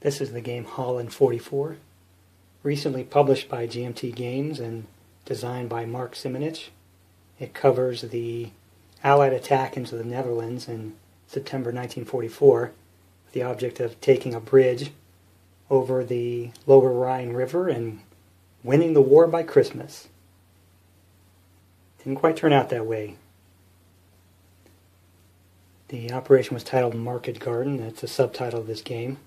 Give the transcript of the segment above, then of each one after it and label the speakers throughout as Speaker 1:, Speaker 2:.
Speaker 1: This is the game Holland 44, recently published by GMT Games and designed by Mark Simonich. It covers the Allied attack into the Netherlands in September 1944 with the object of taking a bridge over the lower Rhine River and winning the war by Christmas. Didn't quite turn out that way. The operation was titled Market Garden. That's the subtitle of this game.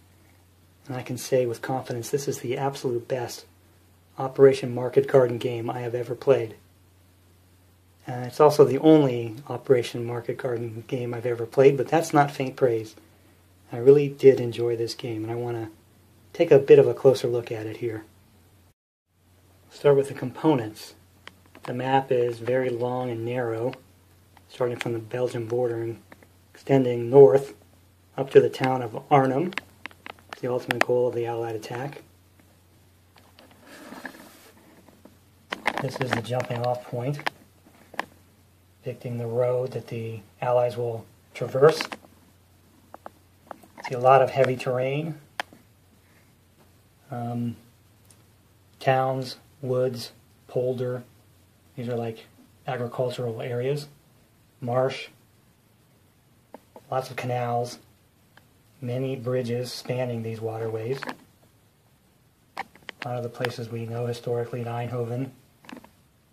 Speaker 1: And I can say with confidence this is the absolute best Operation Market Garden game I have ever played. It's also the only Operation Market Garden game I've ever played, but that's not faint praise. I really did enjoy this game, and I want to take a bit of a closer look at it here. Start with the components. The map is very long and narrow, starting from the Belgian border and extending north up to the town of Arnhem, the ultimate goal of the Allied attack. This is the jumping off point, depicting the road that the Allies will traverse. See a lot of heavy terrain, towns, woods, polder. These are like agricultural areas, marsh, lots of canals, many bridges spanning these waterways. A lot of the places we know historically, Eindhoven,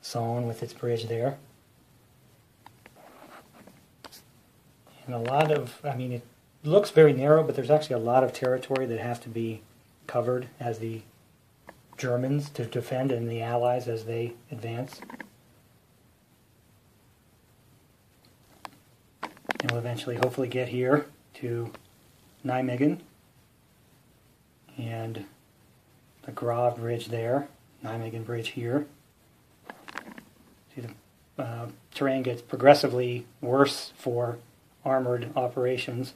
Speaker 1: Saône with its bridge there. And a lot of, it looks very narrow, but there's actually a lot of territory that has to be covered as the Germans to defend and the Allies as they advance. And we'll eventually hopefully get here to Nijmegen and the Graaf Bridge there, Nijmegen Bridge here. See, the terrain gets progressively worse for armored operations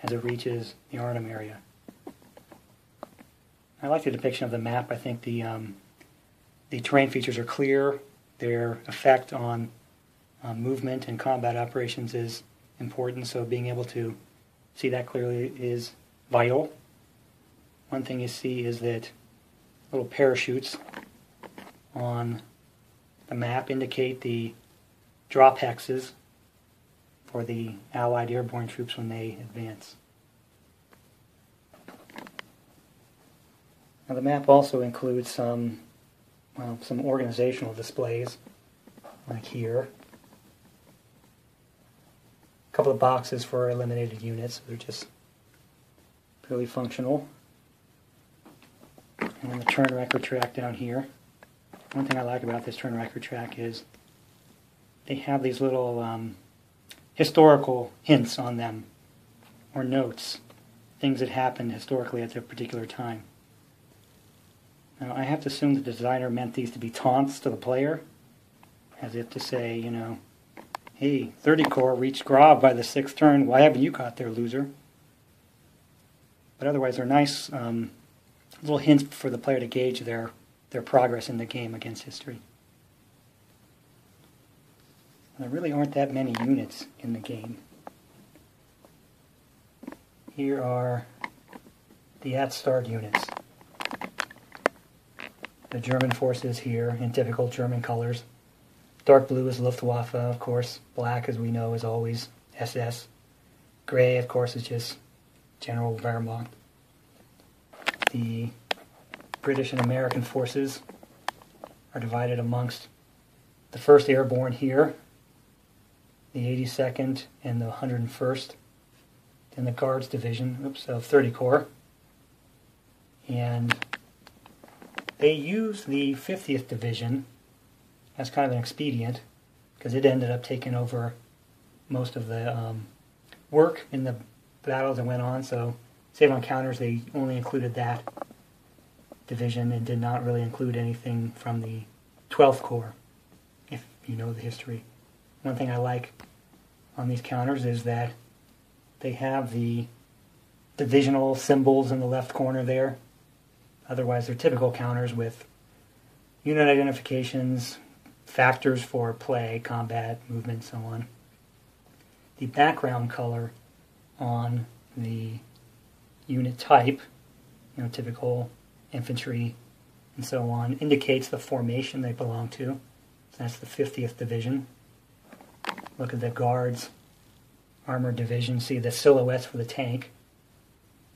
Speaker 1: as it reaches the Arnhem area. I like the depiction of the map. I think the terrain features are clear. Their effect on movement and combat operations is important, so being able to see that clearly is vital. One thing you see is that little parachutes on the map indicate the drop hexes for the Allied airborne troops when they advance. Now the map also includes some organizational displays, like here. A couple of boxes for eliminated units. They're just purely functional. And then the turn record track down here. One thing I like about this turn record track is they have these little historical hints on them, or notes, things that happened historically at a particular time. Now, I have to assume the designer meant these to be taunts to the player, as if to say, hey, 30 Corps reached Graaf by the 6th turn, why haven't you got there, loser? But otherwise, they're nice little hints for the player to gauge their progress in the game against history. And there really aren't that many units in the game. Here are the at-start units. The German forces here in typical German colors. Dark blue is Luftwaffe, of course. Black, as we know, is always SS. Gray, of course, is just General Wehrmacht. The British and American forces are divided amongst the 1st Airborne here, the 82nd and the 101st, and the Guards Division, of 30 Corps. And they used the 50th Division as kind of an expedient, because it ended up taking over most of the work in the battles that went on, so save on counters, they only included that division and did not really include anything from the 12th Corps, if you know the history. One thing I like on these counters is that they have the divisional symbols in the left corner there. Otherwise, they're typical counters with unit identifications, factors for play, combat, movement, so on. The background color on the unit type typical infantry and so on, indicates the formation they belong to. So that's the 50th Division. Look at the Guards, Armored Division. See the silhouettes for the tank.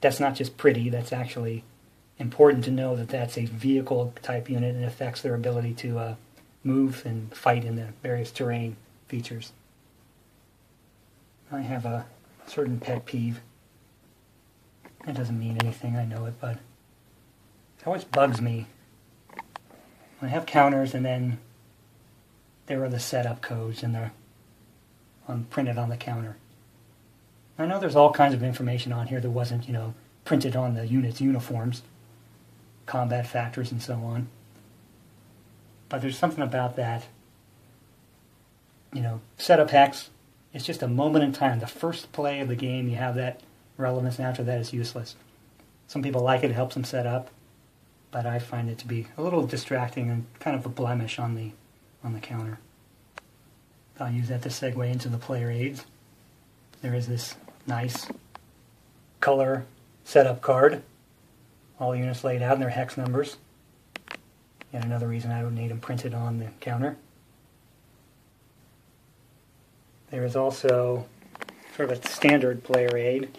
Speaker 1: That's not just pretty, that's actually important to know that that's a vehicle type unit and affects their ability to move and fight in the various terrain features. I have a certain pet peeve. It doesn't mean anything, I know it, but it always bugs me when I have counters and then there are the setup codes and they're printed on the counter. I know there's all kinds of information on here that wasn't, printed on the unit's uniforms, combat factors and so on. But there's something about that, setup hex. It's just a moment in time. The first play of the game, you have that relevance, and after that it's useless. Some people like it, it helps them set up, but I find it to be a little distracting and kind of a blemish on the counter. I'll use that to segue into the player aids. There is this nice color setup card. All units laid out in their hex numbers. Yet another reason I don't need them printed on the counter. There is also sort of a standard player aid.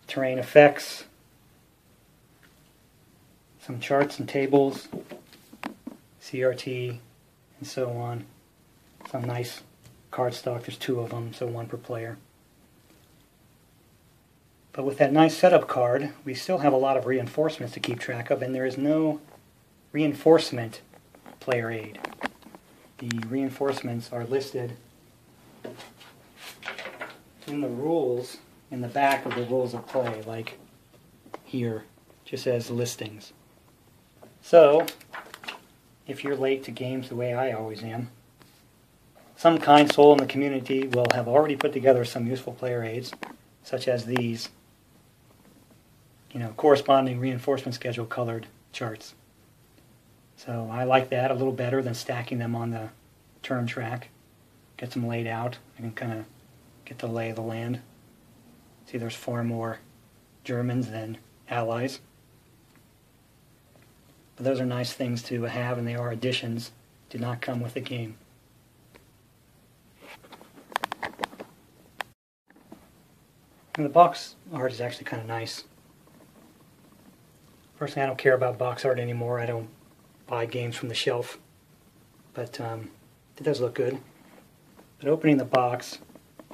Speaker 1: Terrain effects. Some charts and tables. CRT and so on. Some nice cardstock. There's 2 of them, so 1 per player. But with that nice setup card, we still have a lot of reinforcements to keep track of, and there is no reinforcement player aid. The reinforcements are listed in the rules, in the back of the rules of play, like here, just as listings. So, if you're late to games the way I always am, some kind soul in the community will have already put together some useful player aids, such as these, corresponding reinforcement schedule colored charts. So I like that a little better than stacking them on the turn track. Gets them laid out. I can kind of get the lay of the land. See, there's far more Germans than Allies. But those are nice things to have, and they are additions. Do not come with the game. And the box art is actually kind of nice. Personally, I don't care about box art anymore. I don't buy games from the shelf. But it does look good. But opening the box,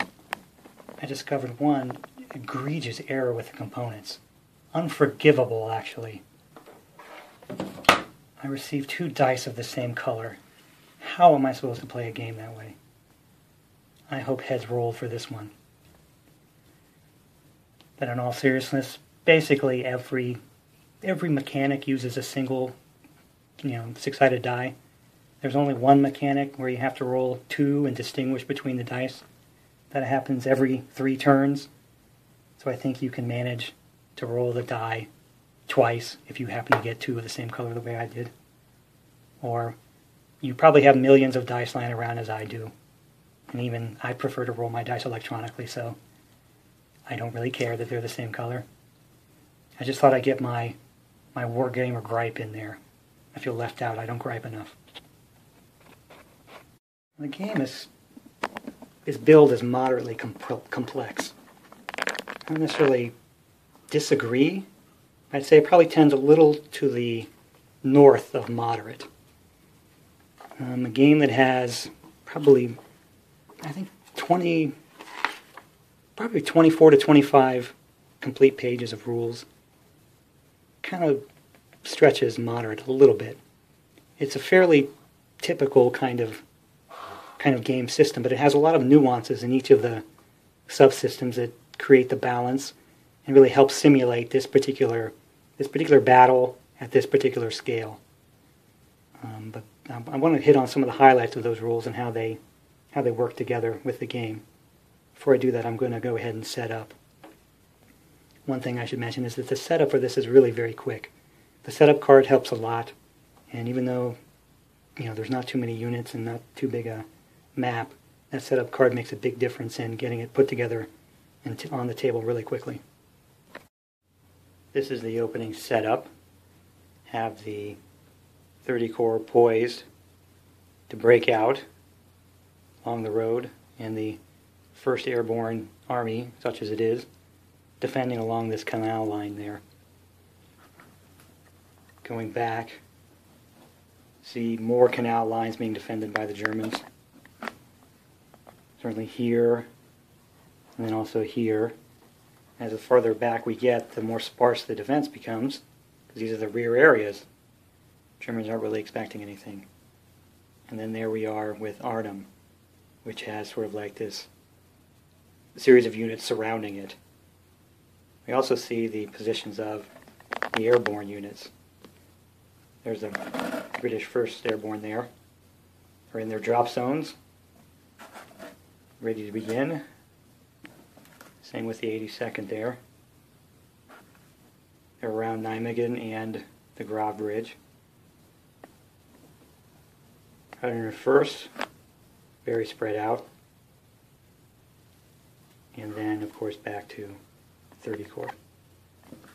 Speaker 1: I discovered one egregious error with the components. Unforgivable, actually. I received 2 dice of the same color. How am I supposed to play a game that way? I hope heads rolled for this one. But in all seriousness, basically every mechanic uses a single, 6-sided die. There's only one mechanic where you have to roll 2 and distinguish between the dice. That happens every 3 turns. So I think you can manage to roll the die twice if you happen to get 2 of the same color the way I did. Or you probably have millions of dice lying around as I do. And even I prefer to roll my dice electronically, so I don't really care that they're the same color. I just thought I'd get my wargamer gripe in there. I feel left out. I don't gripe enough. The game is billed as moderately complex. I don't necessarily disagree. I'd say it probably tends a little to the north of moderate. A game that has probably, I think, 24 to 25 complete pages of rules. Kind of stretches moderate a little bit. It's a fairly typical kind of game system, but it has a lot of nuances in each of the subsystems that create the balance and really help simulate this particular battle at this particular scale. But I want to hit on some of the highlights of those rules and how they work together with the game. Before I do that, I'm going to go ahead and set up. One thing I should mention is that the setup for this is really very quick. The setup card helps a lot, and even though there's not too many units and not too big a map, that setup card makes a big difference in getting it put together and on the table really quickly. This is the opening setup. Have the 30 Corps poised to break out along the road, and the 1st Airborne Army, such as it is, defending along this canal line there. Going back, see more canal lines being defended by the Germans. Certainly here, and then also here. As the further back we get, the more sparse the defense becomes, because these are the rear areas. Germans aren't really expecting anything. And then there we are with Arnhem, which has sort of like this series of units surrounding it. We also see the positions of the airborne units. There's the British 1st Airborne there. Are in their drop zones, ready to begin. Same with the 82nd there. They're around Nijmegen and the Grave Bridge. 101st, very spread out. And then, of course, back to 30 Corps.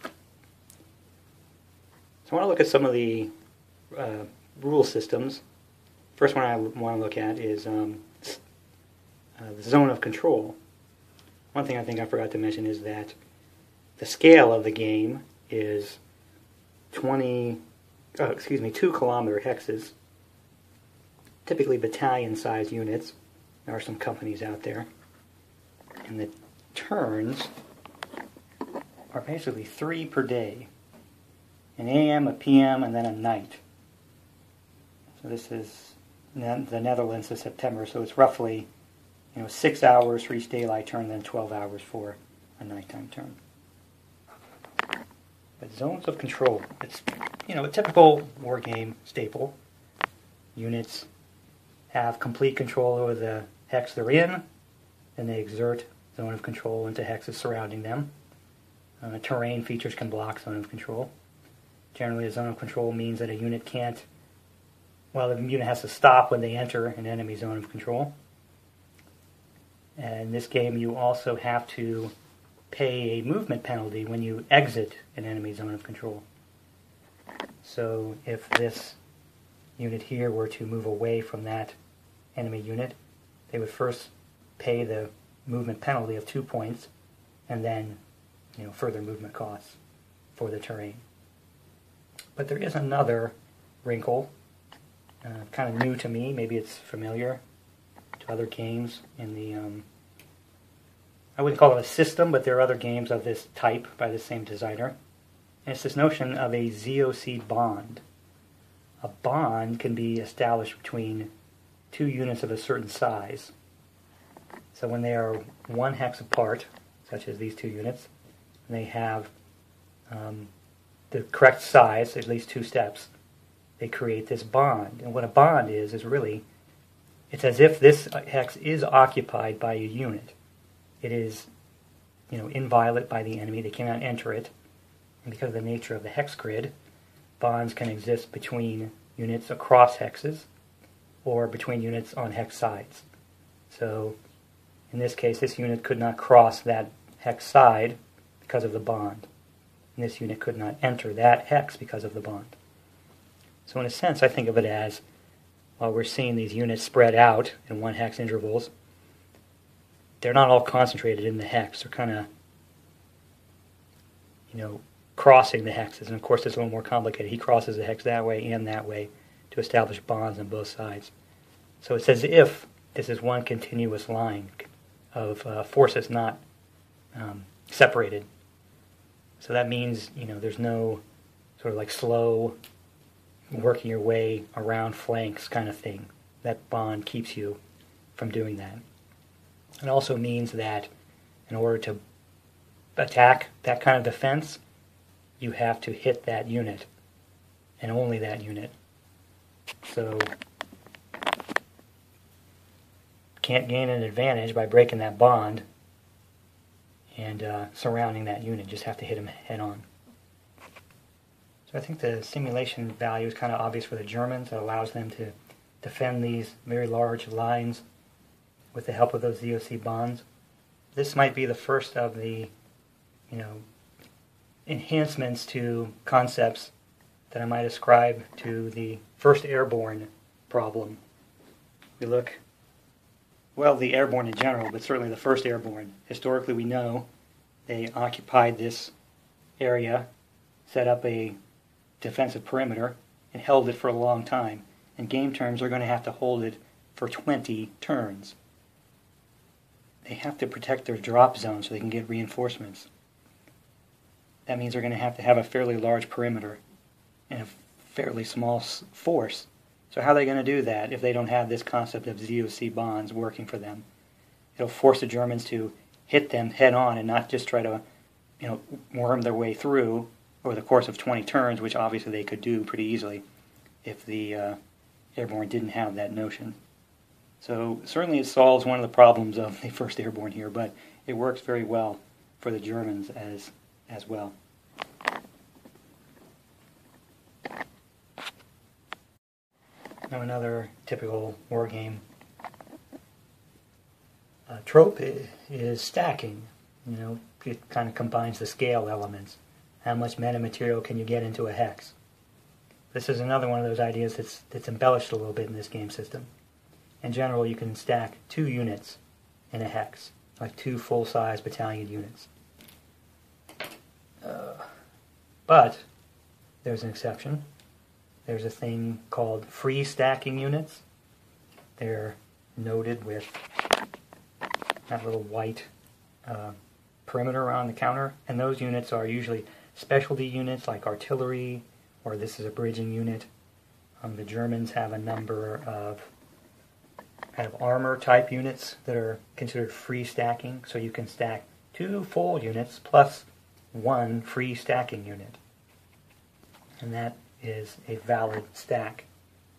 Speaker 1: So I want to look at some of the rule systems. First one I want to look at is the zone of control. One thing I think I forgot to mention is that the scale of the game is 2 kilometer hexes, typically battalion-sized units. There are some companies out there. And the turns are basically 3 per day. An AM, a PM, and then a night. So this is the Netherlands of September, so it's roughly 6 hours for each daylight turn, then 12 hours for a nighttime turn. But zones of control, it's a typical war game staple. Units have complete control over the hex they're in, then they exert zone of control into hexes surrounding them. Terrain features can block zone of control. Generally, a zone of control means that a unit can't, the unit has to stop when they enter an enemy zone of control. And in this game, you also have to pay a movement penalty when you exit an enemy zone of control. So if this unit here were to move away from that enemy unit, they would first pay the movement penalty of 2 points, and then further movement costs for the terrain. But there is another wrinkle, kind of new to me. Maybe it's familiar to other games in the I wouldn't call it a system, but there are other games of this type by the same designer. And it's this notion of a ZOC bond. A bond can be established between 2 units of a certain size. So when they are 1 hex apart, such as these 2 units, and they have the correct size, at least 2 steps, they create this bond. And what a bond is really, it's as if this hex is occupied by a unit. It is, inviolate by the enemy. They cannot enter it. And because of the nature of the hex grid, bonds can exist between units across hexes or between units on hex sides. So in this case, this unit could not cross that hex side because of the bond. And this unit could not enter that hex because of the bond. So in a sense, I think of it as, while we're seeing these units spread out in 1 hex intervals, they're not all concentrated in the hex. They're kind of, crossing the hexes. And of course, it's a little more complicated. He crosses the hex that way and that way to establish bonds on both sides. So it's as if this is one continuous line of forces not separated. So that means, there's no sort of like slow working your way around flanks kind of thing. That bond keeps you from doing that. It also means that in order to attack that kind of defense, you have to hit that unit, and only that unit. So can't gain an advantage by breaking that bond and surrounding that unit. Just have to hit him head on. So I think the simulation value is kind of obvious for the Germans. It allows them to defend these very large lines with the help of those ZOC bonds. This might be the first of the, enhancements to concepts that I might ascribe to the first airborne problem. We look, well, the airborne in general, but certainly the first airborne. Historically, we know they occupied this area, set up a defensive perimeter, and held it for a long time. In game terms, they're going to have to hold it for 20 turns. They have to protect their drop zone so they can get reinforcements. That means they're going to have a fairly large perimeter and a fairly small force. So how are they going to do that if they don't have this concept of ZOC bonds working for them? It'll force the Germans to hit them head on and not just try to, worm their way through over the course of 20 turns, which obviously they could do pretty easily if the airborne didn't have that notion. So certainly it solves one of the problems of the first airborne here, but it works very well for the Germans as well. Now another typical war game trope is stacking. It kind of combines the scale elements. How much meta material can you get into a hex? This is another one of those ideas that's embellished a little bit in this game system. In general, you can stack 2 units in a hex, like 2 full-size battalion units. But there's an exception. There's a thing called free stacking units. They're noted with that little white perimeter around the counter, and those units are usually specialty units like artillery, or this is a bridging unit. The Germans have a number of kind of armor type units that are considered free stacking, so you can stack 2 full units plus 1 free stacking unit. And that is a valid stack.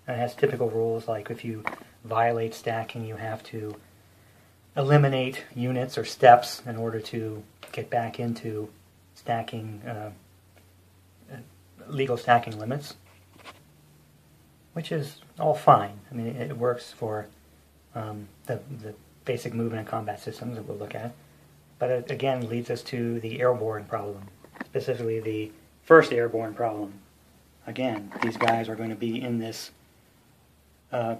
Speaker 1: And it has typical rules like if you violate stacking, you have to eliminate units or steps in order to get back into stacking, legal stacking limits, which is all fine. I mean, it works for the basic movement and combat systems that we'll look at. But it again leads us to the airborne problem, specifically the first airborne problem. Again, these guys are going to be in this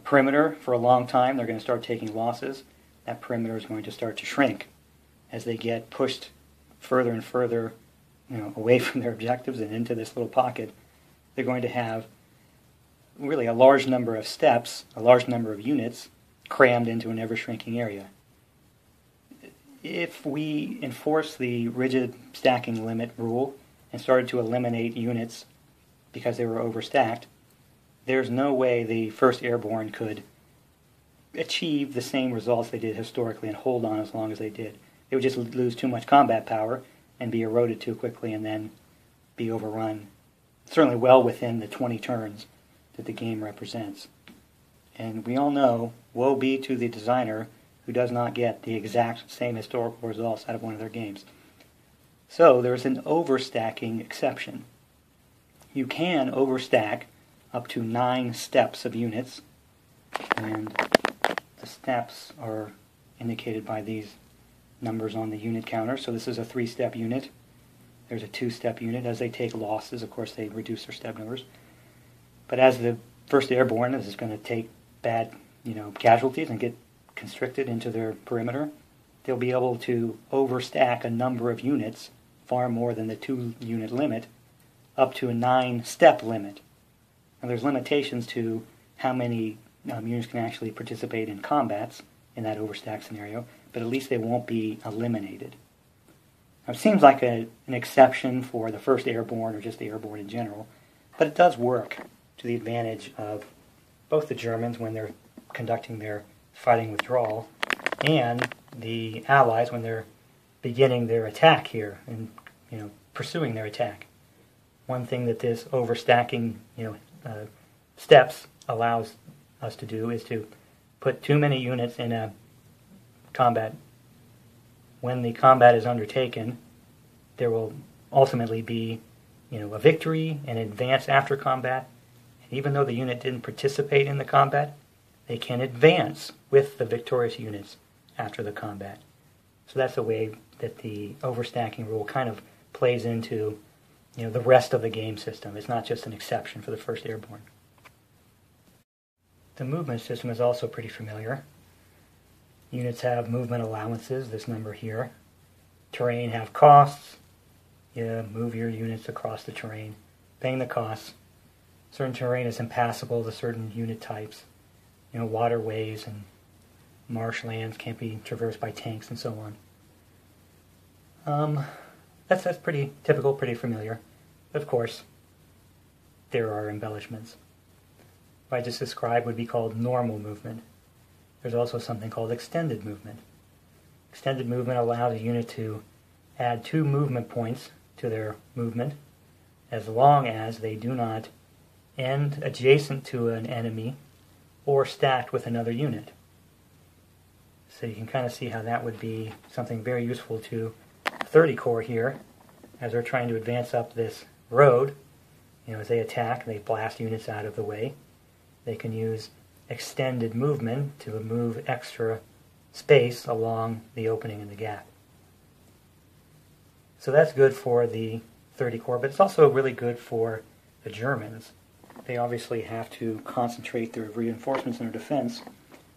Speaker 1: perimeter for a long time. They're going to start taking losses. That perimeter is going to start to shrink as they get pushed further and further, away from their objectives and into this little pocket. They're going to have really a large number of steps, a large number of units crammed into an ever-shrinking area. If we enforce the rigid stacking limit rule and started to eliminate units because they were overstacked, there's no way the first airborne could achieve the same results they did historically and hold on as long as they did. They would just lose too much combat power and be eroded too quickly and then be overrun, certainly well within the 20 turns that the game represents. And we all know, woe be to the designer who does not get the exact same historical results out of one of their games. So there's an overstacking exception. You can overstack up to 9 steps of units, and the steps are indicated by these numbers on the unit counter. So this is a 3-step unit. There's a 2-step unit. As they take losses, of course, they reduce their step numbers. But as the first airborne is going to take bad, casualties and get constricted into their perimeter, they'll be able to overstack a number of units, far more than the 2-unit limit, up to a 9-step limit. Now there's limitations to how many units can actually participate in combats in that overstack scenario, but at least they won't be eliminated. Now it seems like an exception for the first airborne or just the airborne in general, but it does work to the advantage of both the Germans when they're conducting their fighting withdrawal and the Allies when they're beginning their attack here and pursuing their attack. One thing that this overstacking steps allows us to do is to put too many units in a combat. When the combat is undertaken, there will ultimately be a victory and advance after combat. And even though the unit didn't participate in the combat, they can advance with the victorious units after the combat. So that's the way that the overstacking rule kind of plays into the rest of the game system. It's not just an exception for the 1st Airborne. The movement system is also pretty familiar. Units have movement allowances, this number here. Terrain have costs. You move your units across the terrain, paying the costs. Certain terrain is impassable to certain unit types. Waterways and marshlands can't be traversed by tanks and so on. That's pretty typical, pretty familiar. Of course, there are embellishments. What I just described would be called normal movement. There's also something called extended movement. Extended movement allows a unit to add 2 movement points to their movement as long as they do not end adjacent to an enemy or stacked with another unit. So you can kind of see how that would be something very useful to 30 Corps here as they're trying to advance up this road. As they attack, they blast units out of the way. They can use extended movement to move extra space along the opening in the gap. So that's good for the 30 Corps, but it's also really good for the Germans. They obviously have to concentrate their reinforcements and their defense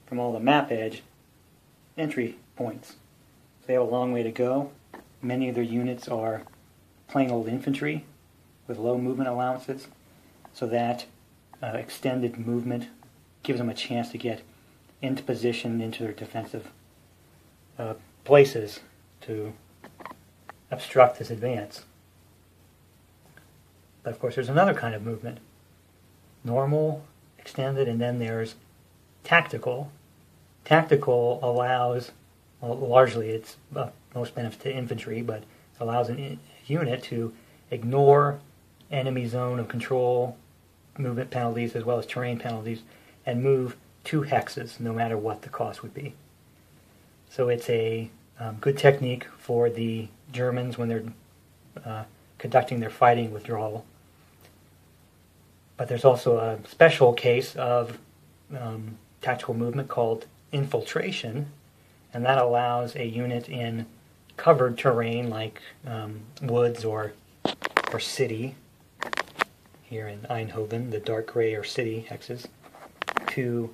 Speaker 1: from all the map edge entry points. So they have a long way to go. Many of their units are plain old infantry with low movement allowances, so that extended movement gives them a chance to get into position into their defensive places to obstruct this advance. But of course there's another kind of movement. Normal, extended, and then there's tactical. Tactical allows, largely it's most benefit to infantry, but allows a unit to ignore enemy zone of control, movement penalties as well as terrain penalties, and move 2 hexes no matter what the cost would be. So it's a good technique for the Germans when they're conducting their fighting withdrawal. But there's also a special case of tactical movement called infiltration, and that allows a unit in covered terrain like woods or city, here in Eindhoven, the dark gray or city hexes, to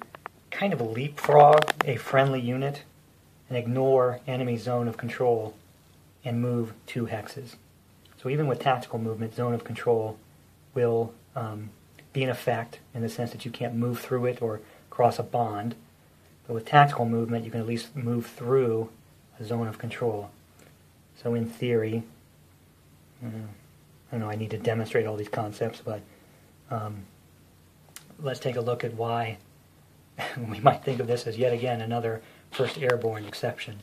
Speaker 1: kind of leapfrog a friendly unit and ignore enemy zone of control and move 2 hexes. So even with tactical movement, zone of control will be in effect in the sense that you can't move through it or cross a bond. But with tactical movement, you can at least move through a zone of control. So in theory, I don't know, I need to demonstrate all these concepts, but let's take a look at why we might think of this as yet again another 1st Airborne exception.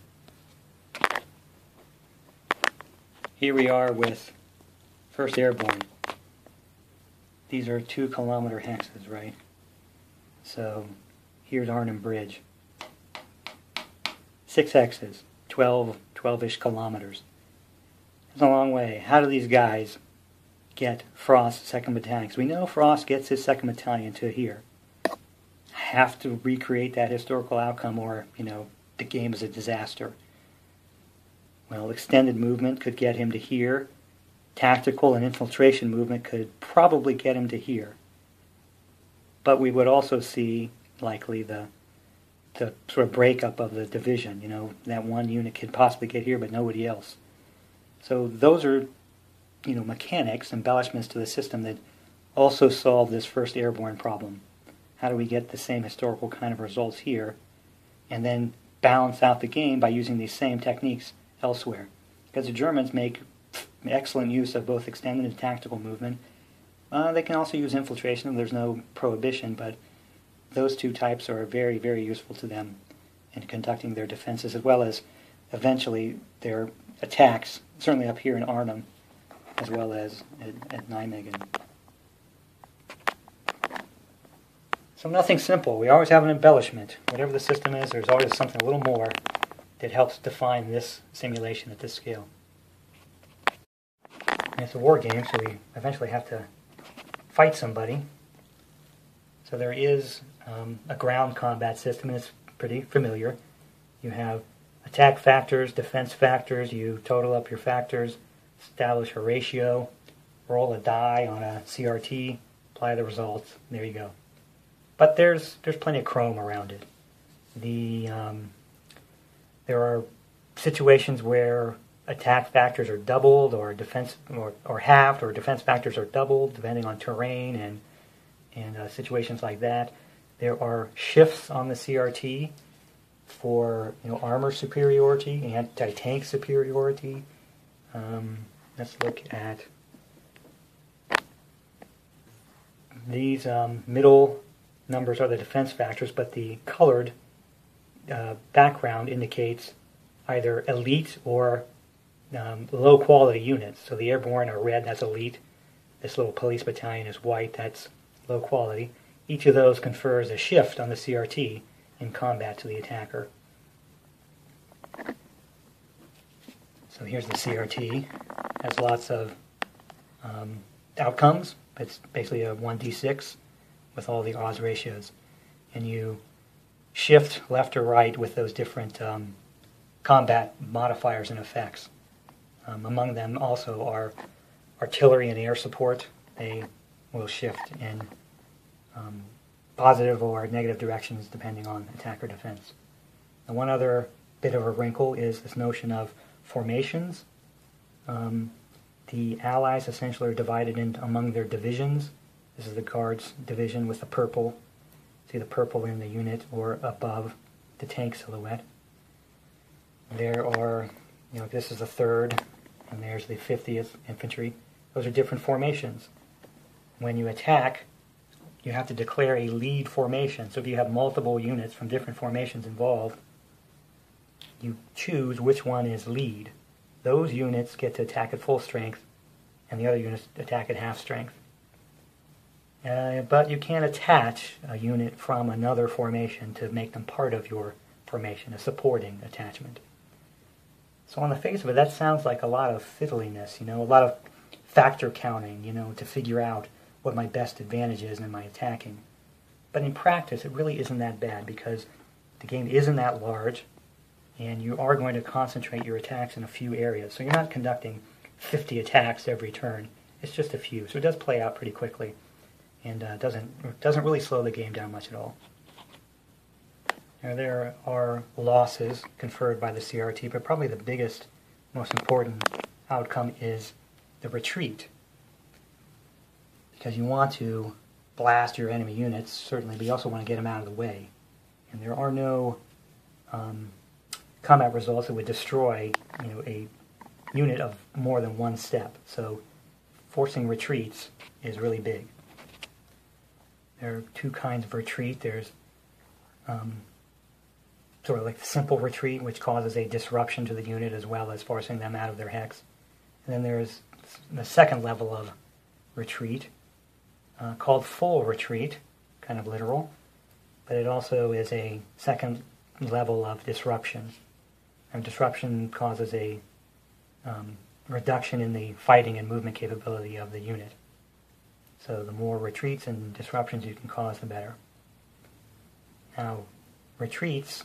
Speaker 1: Here we are with 1st Airborne. These are 2-kilometer hexes, right? So here's Arnhem Bridge. 6 hexes, 12-ish kilometers. It's a long way. How do these guys get Frost's 2nd Battalion? Because we know Frost gets his 2nd Battalion to here. Have to recreate that historical outcome or, the game is a disaster. Well, extended movement could get him to here. Tactical and infiltration movement could probably get him to here. But we would also see, likely, the sort of breakup of the division. That one unit could possibly get here, but nobody else. So those are, mechanics, embellishments to the system that also solve this 1st Airborne problem. How do we get the same historical kind of results here and then balance out the game by using these same techniques elsewhere? Because the Germans make excellent use of both extended and tactical movement. They can also use infiltration. There's no prohibition, but those 2 types are very, very useful to them in conducting their defenses as well as eventually their attacks, certainly up here in Arnhem as well as at Nijmegen. So nothing simple. We always have an embellishment. Whatever the system is, there's always something a little more that helps define this simulation at this scale. And it's a war game, so we eventually have to fight somebody. So there is a ground combat system, and it's pretty familiar. You have attack factors, defense factors. You total up your factors, establish a ratio. roll a die on a CRT, apply the results, there you go. But there's plenty of chrome around it. There are situations where attack factors are doubled or defense or halved, or defense factors are doubled depending on terrain and situations like that. There are shifts on the CRT for armor superiority, anti-tank superiority. Let's look at these middle numbers are the defense factors, but the colored background indicates either elite or low quality units. So the airborne are red, that's elite. This little police battalion is white, that's low quality. Each of those confers a shift on the CRT in combat to the attacker. So here's the CRT. It has lots of outcomes. It's basically a 1d6 with all the odds ratios. And you shift left or right with those different combat modifiers and effects. Among them also are artillery and air support. They will shift in positive or negative directions depending on attack or defense. And one other bit of a wrinkle is this notion of formations. The Allies essentially are divided among their divisions. This is the Guards division with the purple. See the purple in the unit or above the tank silhouette. There are, this is the 3rd, and there's the 50th Infantry. Those are different formations. When you attack, you have to declare a lead formation. So if you have multiple units from different formations involved, you choose which one is lead. Those units get to attack at full strength, and the other units attack at half strength. But you can't attach a unit from another formation to make them part of your formation, a supporting attachment. So on the face of it, that sounds like a lot of fiddliness, a lot of factor counting, to figure out what my best advantage is in my attacking. But in practice, it really isn't that bad because the game isn't that large, and you are going to concentrate your attacks in a few areas. So you're not conducting 50 attacks every turn. It's just a few. So it does play out pretty quickly, and doesn't really slow the game down much at all. Now, there are losses conferred by the CRT, but probably the biggest, most important outcome is the retreat. Because you want to blast your enemy units, certainly, but you also want to get them out of the way. And there are no combat results that would destroy a unit of more than one step. So forcing retreats is really big. There are two kinds of retreat. There's sort of like the simple retreat, which causes a disruption to the unit as well as forcing them out of their hex. And then there's the second level of retreat, called full retreat, kind of literal, but it also is a second level of disruption. And disruption causes a reduction in the fighting and movement capability of the unit. So the more retreats and disruptions you can cause, the better. Now, retreats,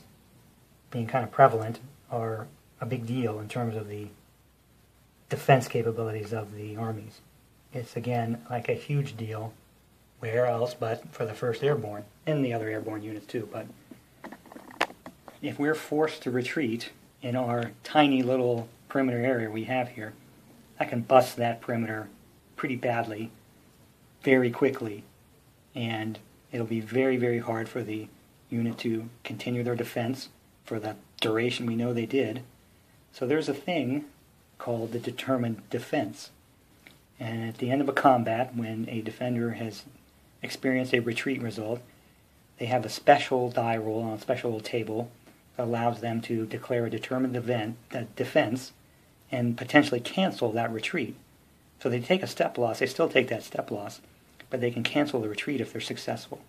Speaker 1: being kind of prevalent, are a big deal in terms of the defense capabilities of the armies. It's, again, like a huge deal. Where else but for the 1st Airborne, and the other airborne units too. But if we're forced to retreat in our tiny little perimeter area we have here, I can bust that perimeter pretty badly, very quickly, and it'll be very, very hard for the unit to continue their defense for the duration we know they did. So there's a thing called the determined defense. And at the end of a combat, when a defender has experienced a retreat result, they have a special die roll on a special table that allows them to declare a determined defense and potentially cancel that retreat. So they take a step loss, they still take that step loss, but they can cancel the retreat if they're successful.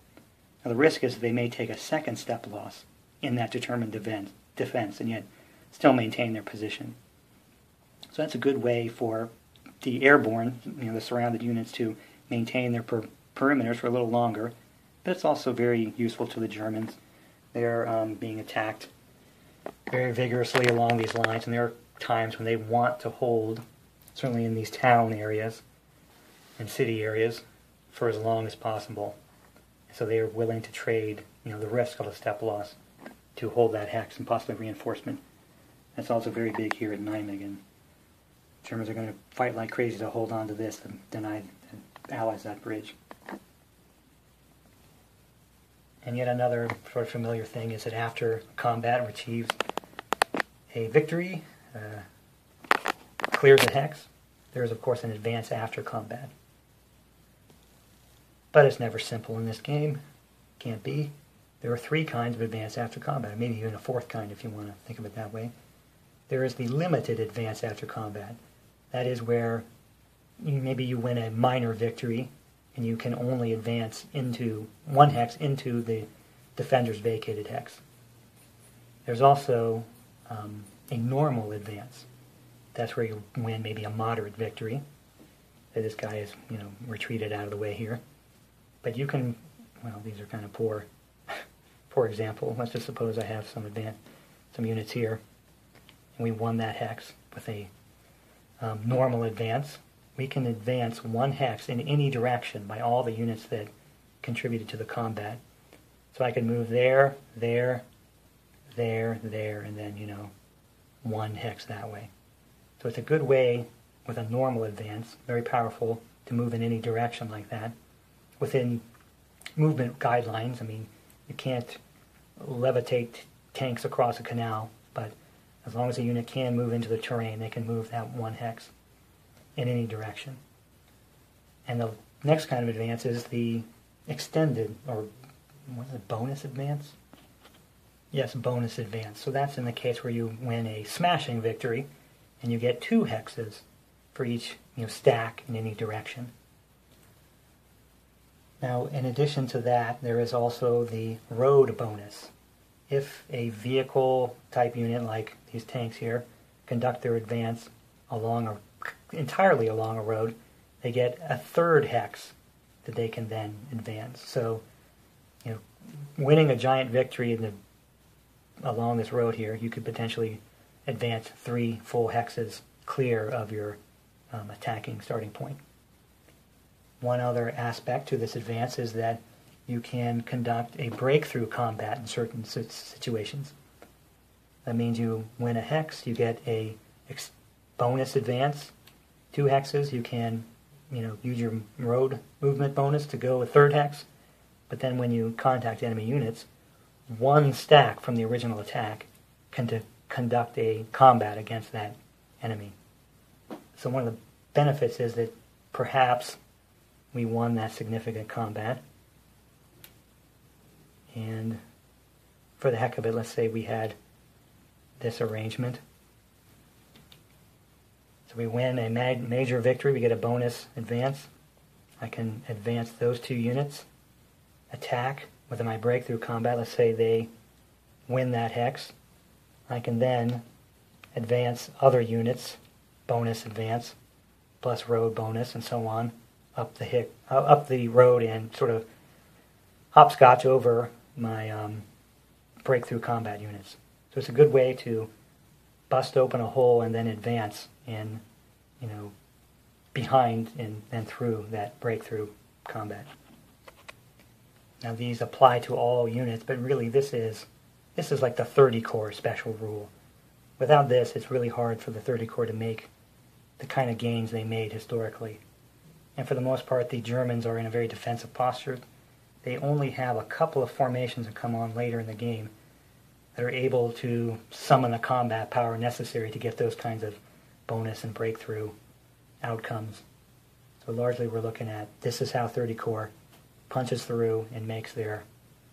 Speaker 1: Now the risk is that they may take a second step loss in that determined defense and yet still maintain their position. So that's a good way for the airborne, the surrounded units, to maintain their perimeters for a little longer, but it's also very useful to the Germans. They're being attacked very vigorously along these lines, and there are times when they want to hold, certainly in these town areas, in city areas for as long as possible. So they are willing to trade, the risk of a step loss to hold that hex and possibly reinforcement. That's also very big here at Nijmegen. Germans are going to fight like crazy to hold on to this and deny the Allies that bridge. And yet another sort of familiar thing is that after combat achieves a victory, clears a hex, there is of course an advance after combat. But it's never simple in this game. Can't be. There are 3 kinds of advance after combat, or maybe even a 4th kind if you want to think of it that way. There is the limited advance after combat. That is where maybe you win a minor victory and you can only advance into 1 hex into the defender's vacated hex. There's also a normal advance. That's where you win maybe a moderate victory. This guy is, retreated out of the way here. But you can, these are kind of poor example. Let's just suppose I have some units here, and we won that hex with a normal advance. We can advance 1 hex in any direction by all the units that contributed to the combat. So I could move there, there, there, there, and then, 1 hex that way. So it's a good way with a normal advance, very powerful, to move in any direction like that. Within movement guidelines, you can't levitate tanks across a canal, but as long as a unit can move into the terrain, they can move that 1 hex in any direction. And the next kind of advance is the extended, or what is it, bonus advance? Yes, bonus advance. So that's in the case where you win a smashing victory, and you get 2 hexes for each stack in any direction. Now, in addition to that, there is also the road bonus. If a vehicle-type unit, like these tanks here, conduct their advance entirely along a road, they get a 3rd hex that they can then advance. So, winning a giant victory along this road here, you could potentially advance 3 full hexes clear of your attacking starting point. One other aspect to this advance is that you can conduct a breakthrough combat in certain situations. That means you win a hex, you get a bonus advance, 2 hexes, you can use your road movement bonus to go a 3rd hex, but then when you contact enemy units, 1 stack from the original attack can conduct a combat against that enemy. So one of the benefits is that perhaps we won that significant combat, and for the heck of it, let's say we had this arrangement. So we win a major victory, we get a bonus advance. I can advance those 2 units, attack with my breakthrough combat. Let's say they win that hex. I can then advance other units, bonus advance, plus road bonus, and so on, up the road and sort of hopscotch over my breakthrough combat units. So it's a good way to bust open a hole and then advance in, behind and through that breakthrough combat. Now these apply to all units, but really this is like the 30 Corps special rule. Without this, it's really hard for the 30 Corps to make the kind of gains they made historically. And for the most part, the Germans are in a very defensive posture. They only have a couple of formations that come on later in the game that are able to summon the combat power necessary to get those kinds of bonus and breakthrough outcomes. So largely we're looking at this is how 30 Corps punches through and makes their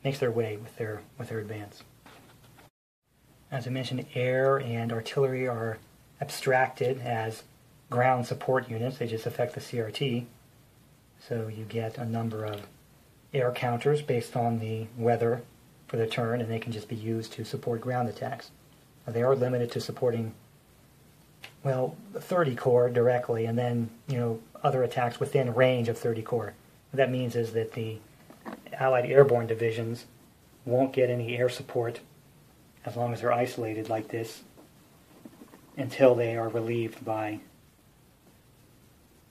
Speaker 1: way with their advance. As I mentioned, air and artillery are abstracted as ground support units. They just affect the CRT. So you get a number of air counters based on the weather for the turn, and they can just be used to support ground attacks. Now, they are limited to supporting, the 30 Corps directly, and then, other attacks within range of 30 Corps. What that means is that the Allied airborne divisions won't get any air support as long as they're isolated like this until they are relieved by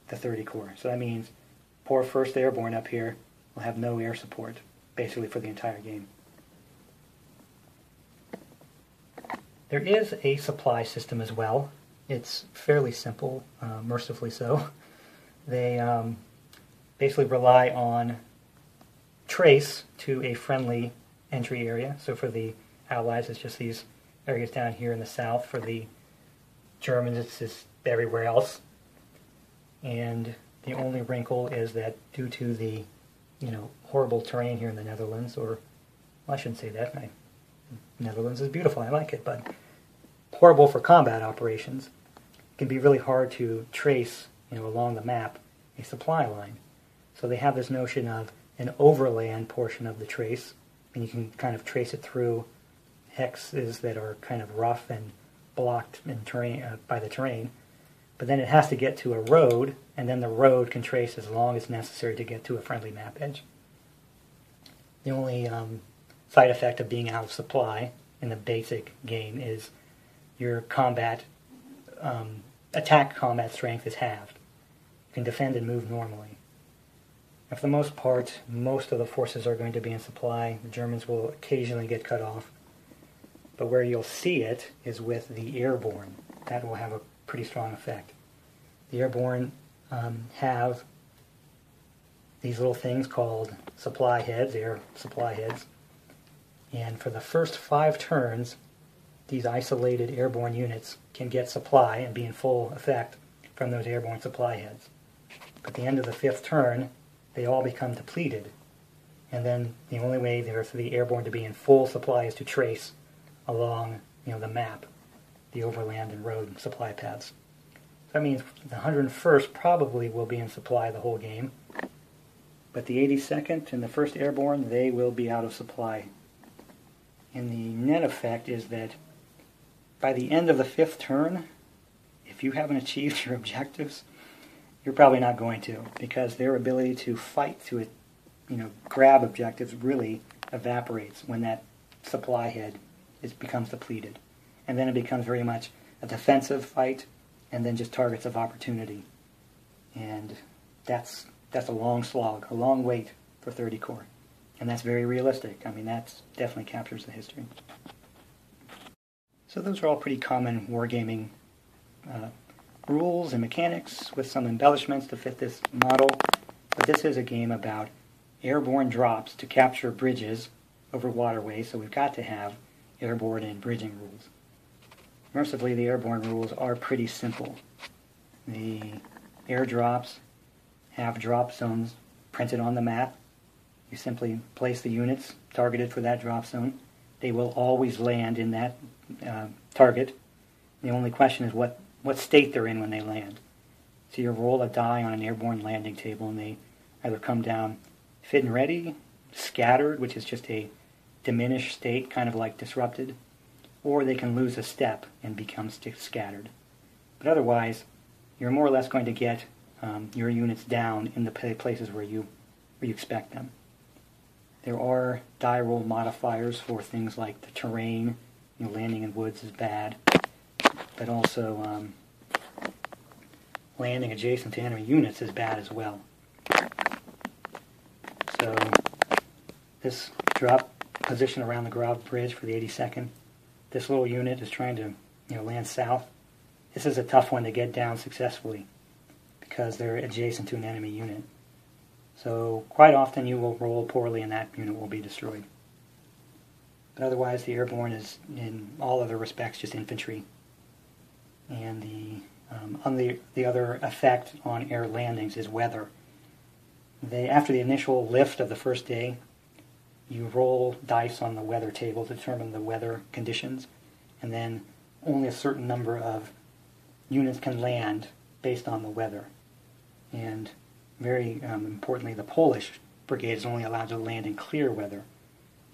Speaker 1: the 30 Corps. So that means poor 1st Airborne up here will have no air support, basically for the entire game. There is a supply system as well. It's fairly simple, mercifully so. They basically rely on trace to a friendly entry area. So for the Allies, it's just these areas down here in the south. For the Germans, it's just everywhere else. And the only wrinkle is that due to the, horrible terrain here in the Netherlands, or well, I shouldn't say that. Netherlands is beautiful. I like it, but horrible for combat operations. It can be really hard to trace, along the map, a supply line. So they have this notion of an overland portion of the trace, and you can kind of trace it through hexes that are kind of rough and blocked in terrain, by the terrain. But then it has to get to a road, and then the road can trace as long as necessary to get to a friendly map edge. The only side effect of being out of supply in the basic game is your combat, attack combat strength is halved. You can defend and move normally. And for the most part, most of the forces are going to be in supply. The Germans will occasionally get cut off. But where you'll see it is with the airborne. That will have a pretty strong effect. The airborne have these little things called supply heads, air supply heads. And for the first 5 turns, these isolated airborne units can get supply and be in full effect from those airborne supply heads. But at the end of the 5th turn, they all become depleted. And then the only way for the airborne to be in full supply is to trace along the map, the overland and road supply paths. So that means the 101st probably will be in supply the whole game. But the 82nd and the 1st Airborne, they will be out of supply. And the net effect is that by the end of the 5th turn, if you haven't achieved your objectives, you're probably not going to, because their ability to fight to grab objectives really evaporates when that supply head becomes depleted. And then it becomes very much a defensive fight and then just targets of opportunity. And that's a long slog, a long wait for 30 Corps. And that's very realistic. I mean, that definitely captures the history. So those are all pretty common wargaming rules and mechanics with some embellishments to fit this model. But this is a game about airborne drops to capture bridges over waterways, so we've got to have airborne and bridging rules. Mercifully, the airborne rules are pretty simple. The airdrops have drop zones printed on the map. You simply place the units targeted for that drop zone. They will always land in that target. The only question is what state they're in when they land. So you roll a die on an airborne landing table, and they either come down fit and ready, scattered, which is just a diminished state, kind of like disrupted, or they can lose a step and become scattered. But otherwise, you're more or less going to get your units down in the places where you expect them. There are die roll modifiers for things like the terrain. Landing in woods is bad, but also landing adjacent to enemy units is bad as well. So this drop position around the Grave Bridge for the 82nd, this little unit is trying to land south. This is a tough one to get down successfully because they're adjacent to an enemy unit. So quite often you will roll poorly and that unit will be destroyed. But otherwise the airborne is, in all other respects, just infantry. And the other effect on air landings is weather. After the initial lift of the first day, you roll dice on the weather table to determine the weather conditions, and then only a certain number of units can land based on the weather. And very importantly, the Polish brigade is only allowed to land in clear weather,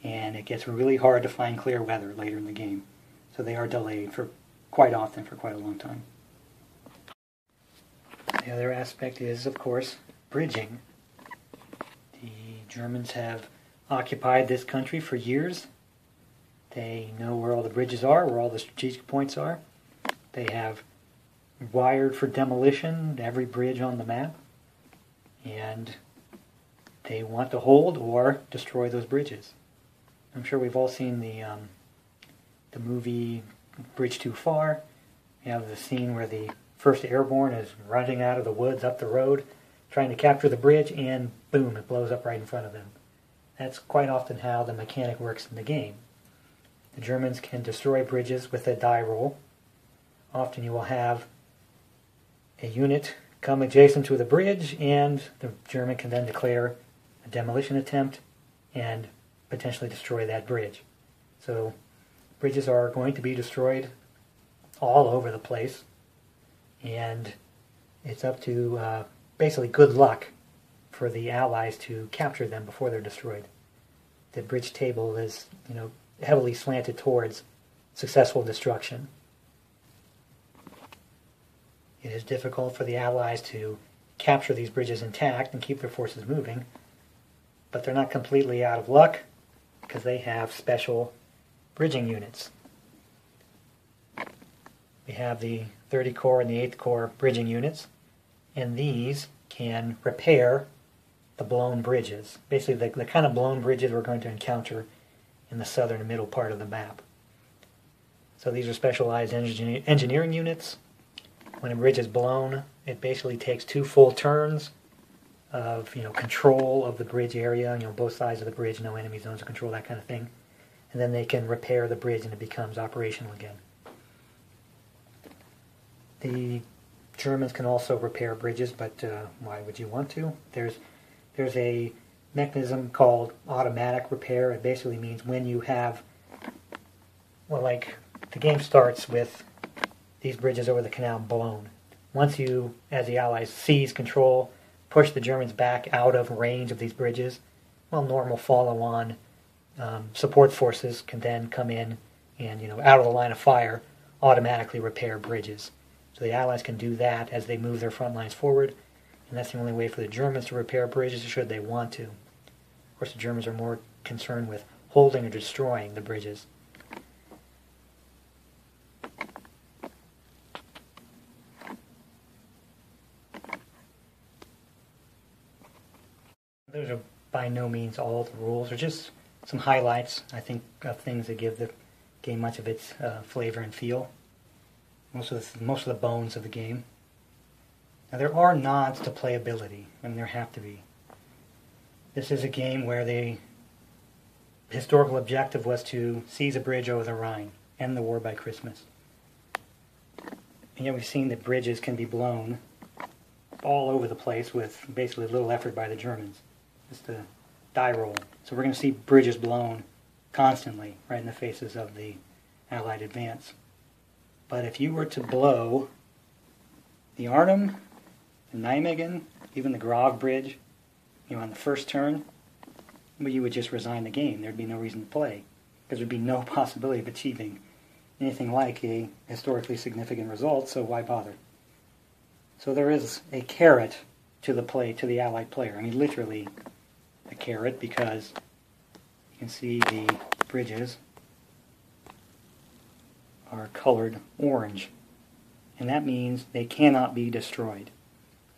Speaker 1: and it gets really hard to find clear weather later in the game. So they are delayed quite often for quite a long time. The other aspect is, of course, bridging. The Germans have occupied this country for years. They know where all the bridges are, where all the strategic points are. They have wired for demolition every bridge on the map. and they want to hold or destroy those bridges. I'm sure we've all seen the movie Bridge Too Far. You have the scene where the first airborne is running out of the woods up the road, trying to capture the bridge, and boom, it blows up right in front of them. That's quite often how the mechanic works in the game. The Germans can destroy bridges with a die roll. Often you will have a unit come adjacent to the bridge, and the German can then declare a demolition attempt and potentially destroy that bridge. So bridges are going to be destroyed all over the place, and it's up to basically good luck for the Allies to capture them before they're destroyed. The bridge table is, heavily slanted towards successful destruction. It is difficult for the Allies to capture these bridges intact and keep their forces moving, but they're not completely out of luck because they have special bridging units. We have the 30 Corps and the 8th Corps bridging units, and these can repair the blown bridges. Basically, the kind of blown bridges we're going to encounter in the southern and middle part of the map. So these are specialized engineering units. When a bridge is blown, it basically takes 2 full turns of control of the bridge area, both sides of the bridge, no enemy zones of control, that kind of thing. And then they can repair the bridge and it becomes operational again. The Germans can also repair bridges, but why would you want to? There's a mechanism called automatic repair. It basically means when you have, the game starts with these bridges over the canal blown. Once you, as the Allies, seize control, push the Germans back out of range of these bridges, normal follow-on support forces can then come in and, out of the line of fire, automatically repair bridges. So the Allies can do that as they move their front lines forward, and that's the only way for the Germans to repair bridges should they want to. Of course, the Germans are more concerned with holding or destroying the bridges. Those are by no means all the rules. They're just some highlights, I think, of things that give the game much of its flavor and feel. Most of the bones of the game. Now there are nods to playability, there have to be. This is a game where the historical objective was to seize a bridge over the Rhine, end the war by Christmas. And yet we've seen that bridges can be blown all over the place with basically little effort by the Germans. Just a die roll. So we're going to see bridges blown constantly right in the faces of the Allied advance. But if you were to blow the Arnhem, the Nijmegen, even the Grave Bridge, on the first turn, you would just resign the game. There'd be no reason to play, because there'd be no possibility of achieving anything like a historically significant result, so why bother? So there is a carrot to the Allied player. Literally a carrot, because you can see the bridges are colored orange, and that means they cannot be destroyed.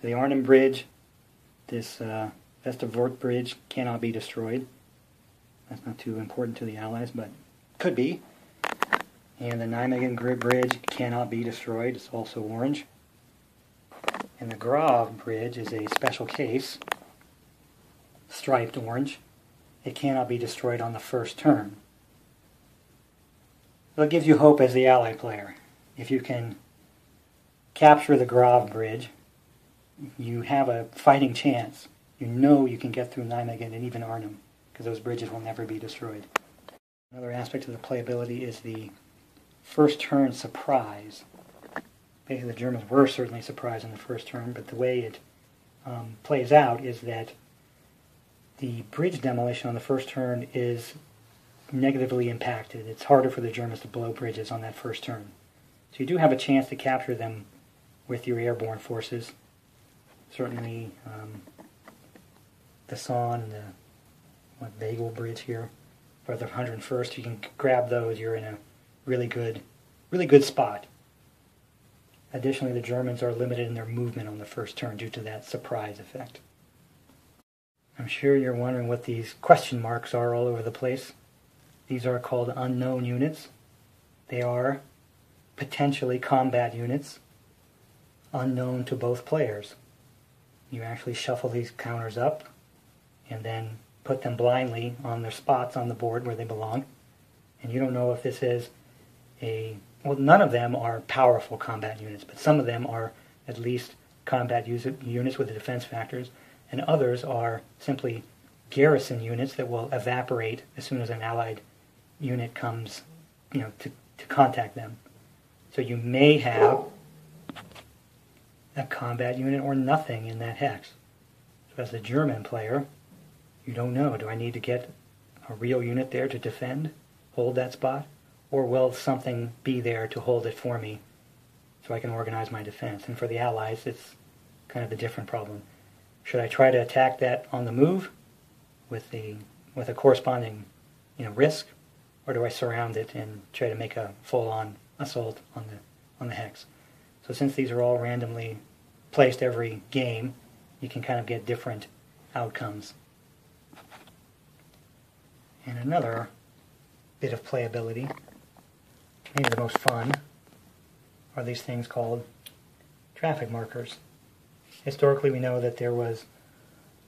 Speaker 1: The Arnhem Bridge, this Westervoort Bridge, cannot be destroyed. That's not too important to the Allies, but could be. And the Nijmegen Bridge cannot be destroyed. It's also orange. And the Grave Bridge is a special case, striped orange. It cannot be destroyed on the first turn. So it gives you hope as the Allied player. If you can capture the Grave Bridge, you have a fighting chance. You know you can get through Nijmegen and even Arnhem, because those bridges will never be destroyed. Another aspect of the playability is the first turn surprise. Basically, the Germans were certainly surprised in the first turn, but the way it plays out is that the bridge demolition on the first turn is negatively impacted. It's harder for the Germans to blow bridges on that first turn. So you do have a chance to capture them with your airborne forces. Certainly the Saon and the Bagel Bridge here, for the 101st, you can grab those. You're in a really good spot. Additionally, the Germans are limited in their movement on the first turn due to that surprise effect. I'm sure you're wondering what these question marks are all over the place. These are called unknown units. They are potentially combat units, unknown to both players. You actually shuffle these counters up and then put them blindly on their spots on the board where they belong. And you don't know if this is well, none of them are powerful combat units, but some of them are at least combat units with the defense factors, and others are simply garrison units that will evaporate as soon as an allied unit comes, to contact them. So you may have a combat unit or nothing in that hex. So as a German player, you don't know, do I need to get a real unit there to defend, hold that spot, or will something be there to hold it for me so I can organize my defense? And for the Allies, it's kind of a different problem. Should I try to attack that on the move with a corresponding risk, or do I surround it and try to make a full-on assault on the hex? So since these are all randomly placed every game, you can kind of get different outcomes. And another bit of playability, maybe the most fun, are these things called traffic markers. Historically, we know that there was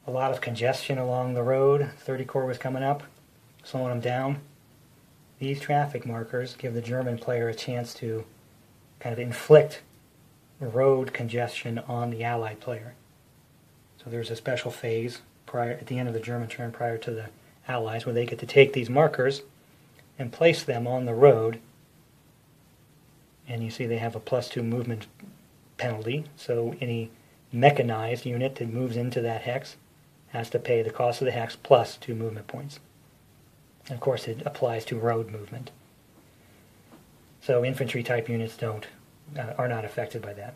Speaker 1: a lot of congestion along the road. 30 Corps was coming up, slowing them down. These traffic markers give the German player a chance to kind of inflict road congestion on the Allied player. So there's a special phase at the end of the German turn prior to the Allies where they get to take these markers and place them on the road. And you see they have a +2 movement penalty, so any mechanized unit that moves into that hex has to pay the cost of the hex plus 2 movement points. And of course it applies to road movement. So infantry type units are not affected by that.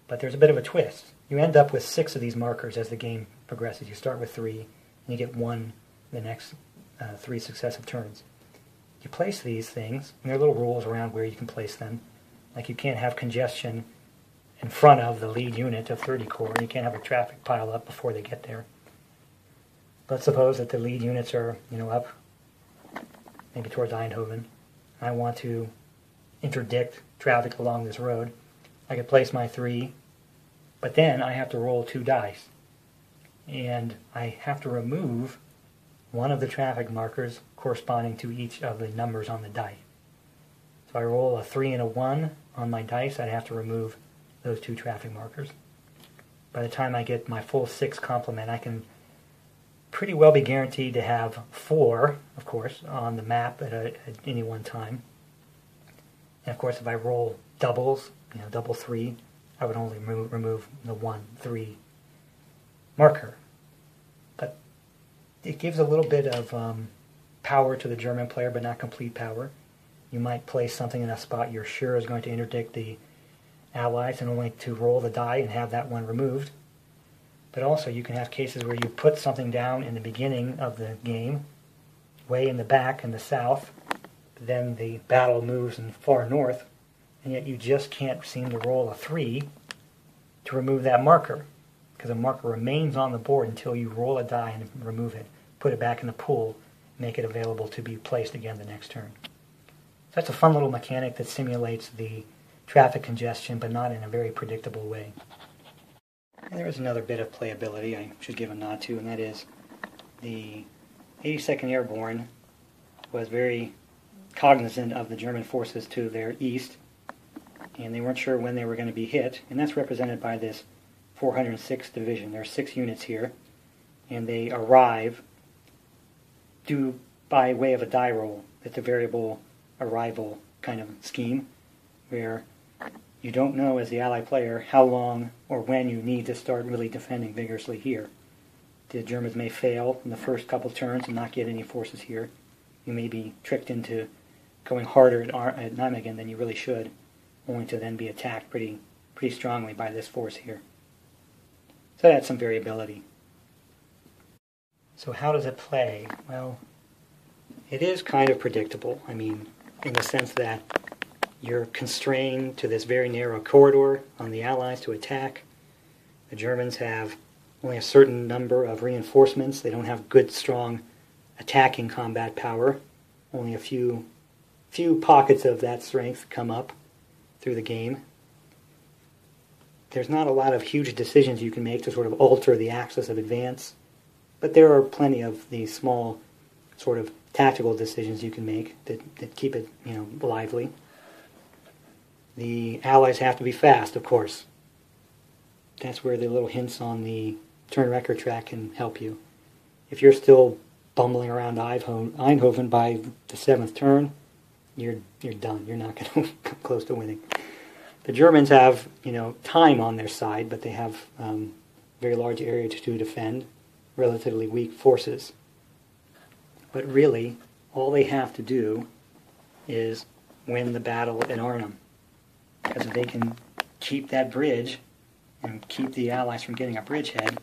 Speaker 1: But there's a bit of a twist. You end up with 6 of these markers as the game progresses. You start with 3, and you get 1 the next 3 successive turns. You place these things, and there are little rules around where you can place them. Like you can't have congestion in front of the lead unit of 30 Corps, and you can't have a traffic pile up before they get there. Let's suppose that the lead units are, up maybe towards Eindhoven. I want to interdict traffic along this road. I could place my 3, but then I have to roll 2 dice. And I have to remove one of the traffic markers corresponding to each of the numbers on the die. So I roll a 3 and a 1 on my dice, I'd have to remove those 2 traffic markers. By the time I get my full 6 complement, I can pretty well be guaranteed to have 4, of course, on the map at any one time. And of course, if I roll doubles, double 3, I would only remove the 1, 3 marker. But it gives a little bit of power to the German player, but not complete power. You might place something in a spot you're sure is going to interdict the Allies and only to roll the die and have that one removed. But also you can have cases where you put something down in the beginning of the game, way in the back in the south, then the battle moves in far north, and yet you just can't seem to roll a 3 to remove that marker, because the marker remains on the board until you roll a die and remove it, put it back in the pool, make it available to be placed again the next turn. So that's a fun little mechanic that simulates the traffic congestion, but not in a very predictable way. And there is another bit of playability I should give a nod to, and that is the 82nd Airborne was very cognizant of the German forces to their east, and they weren't sure when they were going to be hit, and that's represented by this 406th Division. There are 6 units here, and they arrive due by way of a die roll. It's a variable arrival kind of scheme, where you don't know as the Allied player how long or when you need to start really defending vigorously here. The Germans may fail in the first couple turns and not get any forces here. You may be tricked into going harder at Nijmegen than you really should, only to then be attacked pretty strongly by this force here. So that's some variability. So how does it play? Well, it is kind of predictable. I mean, in the sense that you're constrained to this very narrow corridor on the Allies to attack. The Germans have only a certain number of reinforcements. They don't have good, strong attacking combat power. Only a few pockets of that strength come up through the game. There's not a lot of huge decisions you can make to sort of alter the axis of advance, but there are plenty of these small sort of tactical decisions you can make that keep it, lively. The allies have to be fast, of course. That's where the little hints on the turn record track can help you. If you're still bumbling around Eindhoven by the 7th turn, you're done. You're not going to come close to winning. The Germans have, time on their side, but they have very large area to defend, relatively weak forces. But really, all they have to do is win the battle at Arnhem. Because if they can keep that bridge and keep the Allies from getting a bridgehead,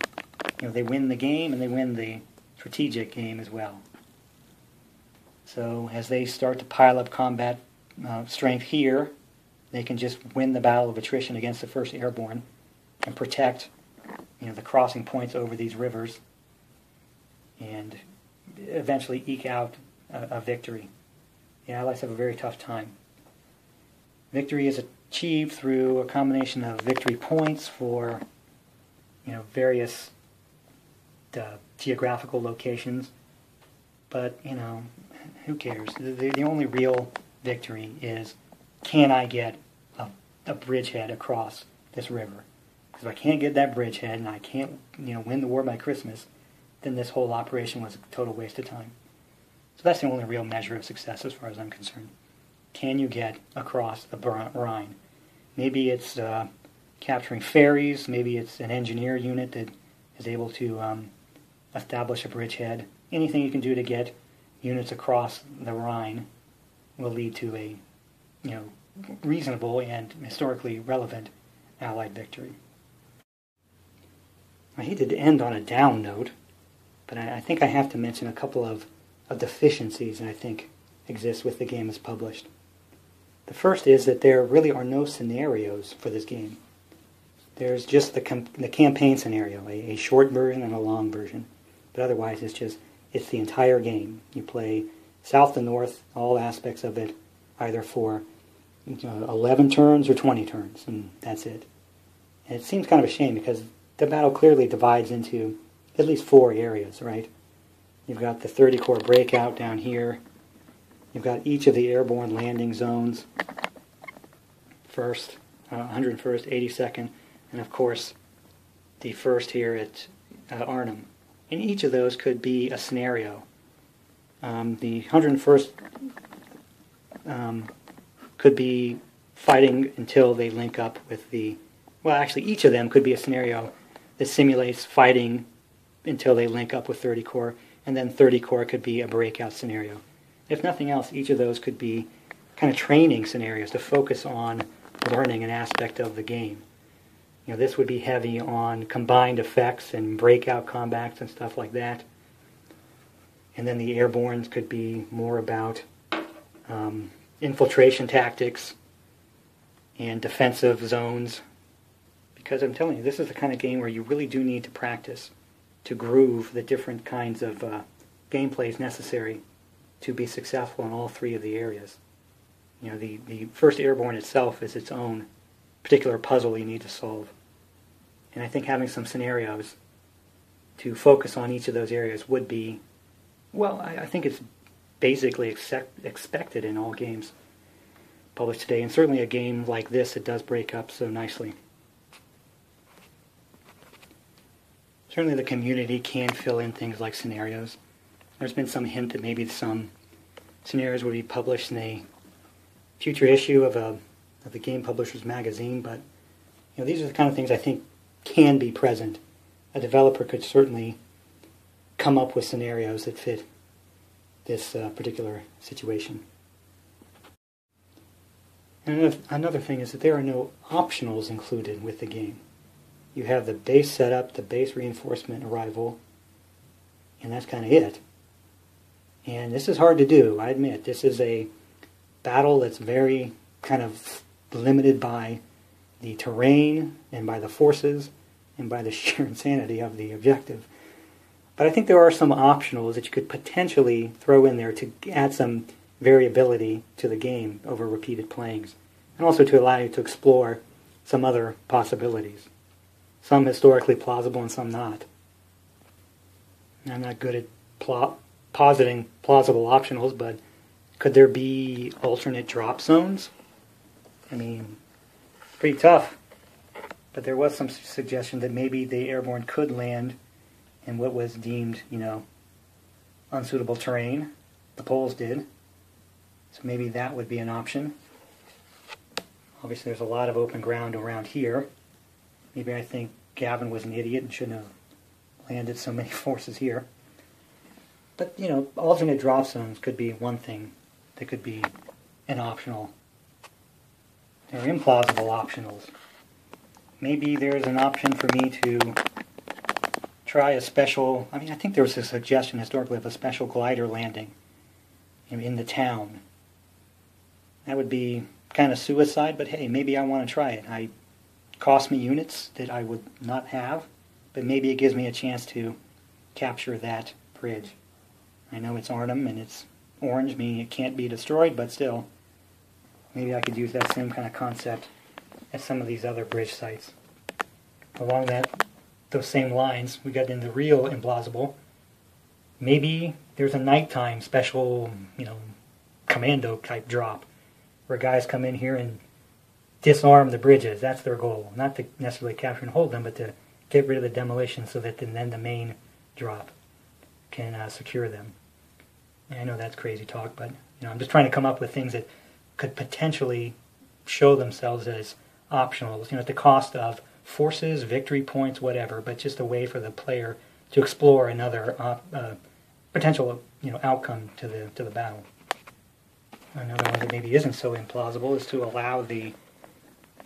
Speaker 1: they win the game and they win the strategic game as well. So as they start to pile up combat strength here, they can just win the battle of attrition against the 1st Airborne and protect the crossing points over these rivers and eventually eke out a victory. The Allies have a very tough time. Victory is achieved through a combination of victory points for various geographical locations, but who cares? The only real victory is, can I get a bridgehead across this river? Because if I can't get that bridgehead and I can't win the war by Christmas, then this whole operation was a total waste of time. So that's the only real measure of success as far as I'm concerned. Can you get across the Rhine? Maybe it's capturing ferries. Maybe it's an engineer unit that is able to establish a bridgehead. Anything you can do to get units across the Rhine will lead to a reasonable and historically relevant Allied victory. I hated to end on a down note, but I think I have to mention a couple of deficiencies that I think exist with the game as published. The first is that there really are no scenarios for this game. There's just the campaign scenario, a short version and a long version. But otherwise it's the entire game. You play south to north, all aspects of it, either for 11 turns or 20 turns, and that's it. And it seems kind of a shame because the battle clearly divides into at least 4 areas, right? You've got the 30 Corps breakout down here. You've got each of the airborne landing zones, 1st, 101st, 82nd, and of course the 1st here at Arnhem. And each of those could be a scenario. The 101st could be fighting until they link up with each of them could be a scenario that simulates fighting until they link up with 30 Corps, and then 30 Corps could be a breakout scenario. If nothing else, each of those could be kind of training scenarios to focus on learning an aspect of the game. This would be heavy on combined effects and breakout combats and stuff like that. And then the airbornes could be more about infiltration tactics and defensive zones. Because I'm telling you, this is the kind of game where you really do need to practice to groove the different kinds of gameplays necessary to be successful in all 3 of the areas. The 1st Airborne itself is its own particular puzzle you need to solve. And I think having some scenarios to focus on each of those areas would be, I think it's basically expected in all games published today, and certainly a game like this that does break up so nicely. Certainly the community can fill in things like scenarios. There's been some hint that maybe some scenarios would be published in a future issue of the Game Publishers magazine, but these are the kind of things I think can be present. A developer could certainly come up with scenarios that fit this particular situation. And another thing is that there are no optionals included with the game. You have the base setup, the base reinforcement arrival, and that's kind of it. And this is hard to do, I admit. This is a battle that's very kind of limited by the terrain and by the forces and by the sheer insanity of the objective. But I think there are some optionals that you could potentially throw in there to add some variability to the game over repeated playings, and also to allow you to explore some other possibilities. Some historically plausible and some not. I'm not good at positing plausible optionals, but could there be alternate drop zones? I mean, pretty tough. But there was some suggestion that maybe the airborne could land in what was deemed, unsuitable terrain. The Poles did. So maybe that would be an option. Obviously there's a lot of open ground around here. Maybe I think Gavin was an idiot and shouldn't have landed so many forces here. But, alternate drop zones could be one thing that could be an optional. They're implausible optionals. Maybe there's an option for me to try a special, I think there was a suggestion historically of a special glider landing in the town. That would be kind of suicide, but hey, maybe I want to try it. It cost me units that I would not have, but maybe it gives me a chance to capture that bridge. I know it's Arnhem and it's orange, meaning it can't be destroyed, but still, maybe I could use that same kind of concept at some of these other bridge sites. Along those same lines, we got in the real implausible. Maybe there's a nighttime special, commando type drop, where guys come in here and disarm the bridges. That's their goal. Not to necessarily capture and hold them, but to get rid of the demolition so that then the main drop can secure them. And I know that's crazy talk, but I'm just trying to come up with things that could potentially show themselves as optionals, at the cost of forces, victory points, whatever, but just a way for the player to explore another potential outcome to the battle. Another one that maybe isn't so implausible is to allow the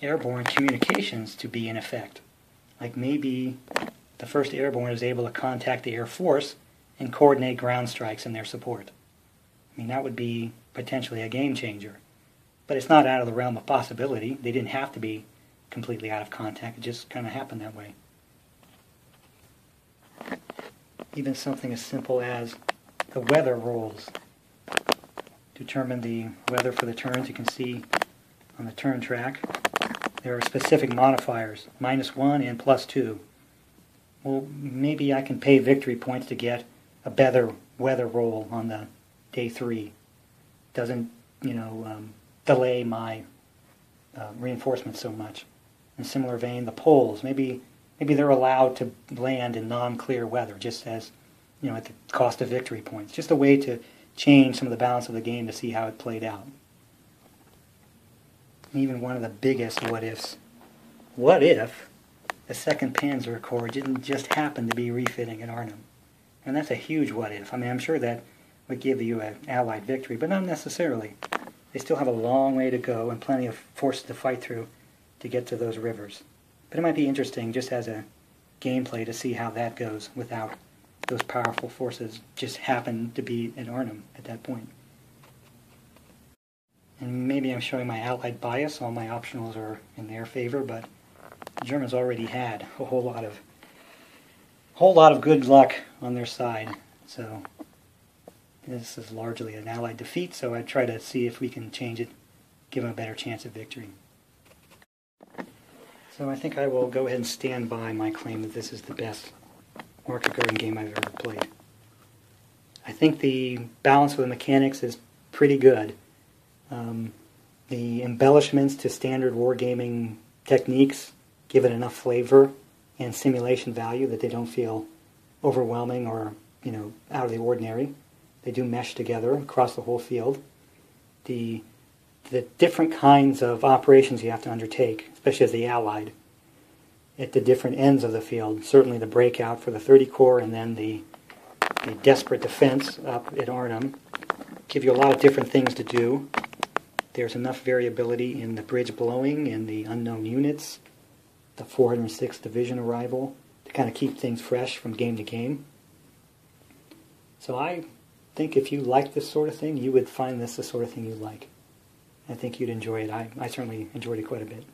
Speaker 1: airborne communications to be in effect. Like maybe the 1st Airborne is able to contact the Air Force and coordinate ground strikes in their support. That would be potentially a game changer. But it's not out of the realm of possibility. They didn't have to be completely out of contact. It just kind of happened that way. Even something as simple as the weather rolls. Determine the weather for the turns. You can see on the turn track there are specific modifiers, -1 and +2. Well, maybe I can pay victory points to get a better weather roll on the day 3. Doesn't, delay my reinforcements so much. In a similar vein, the Poles, maybe they're allowed to land in non-clear weather, just as, at the cost of victory points. Just a way to change some of the balance of the game to see how it played out. Even one of the biggest what-ifs. What if the 2nd Panzer Corps didn't just happen to be refitting at Arnhem? And that's a huge what-if. I'm sure that would give you an Allied victory, but not necessarily. They still have a long way to go and plenty of forces to fight through to get to those rivers. But it might be interesting just as a gameplay to see how that goes without those powerful forces just happen to be in Arnhem at that point. And maybe I'm showing my Allied bias. All my optionals are in their favor, but the Germans already had a whole lot of good luck on their side. So this is largely an Allied defeat, so I try to see if we can change it, give them a better chance of victory. So I think I will go ahead and stand by my claim that this is the best market garden game I've ever played. I think the balance of the mechanics is pretty good. The embellishments to standard wargaming techniques give it enough flavor and simulation value that they don't feel overwhelming or, out of the ordinary. They do mesh together across the whole field. The different kinds of operations you have to undertake, especially as the Allied, at the different ends of the field. Certainly the breakout for the 30 Corps and then the desperate defense up at Arnhem give you a lot of different things to do. There's enough variability in the bridge blowing and the unknown units, the 406th Division arrival, to kind of keep things fresh from game to game. So I think if you like this sort of thing, you would find this the sort of thing you like. I think you'd enjoy it. I certainly enjoyed it quite a bit.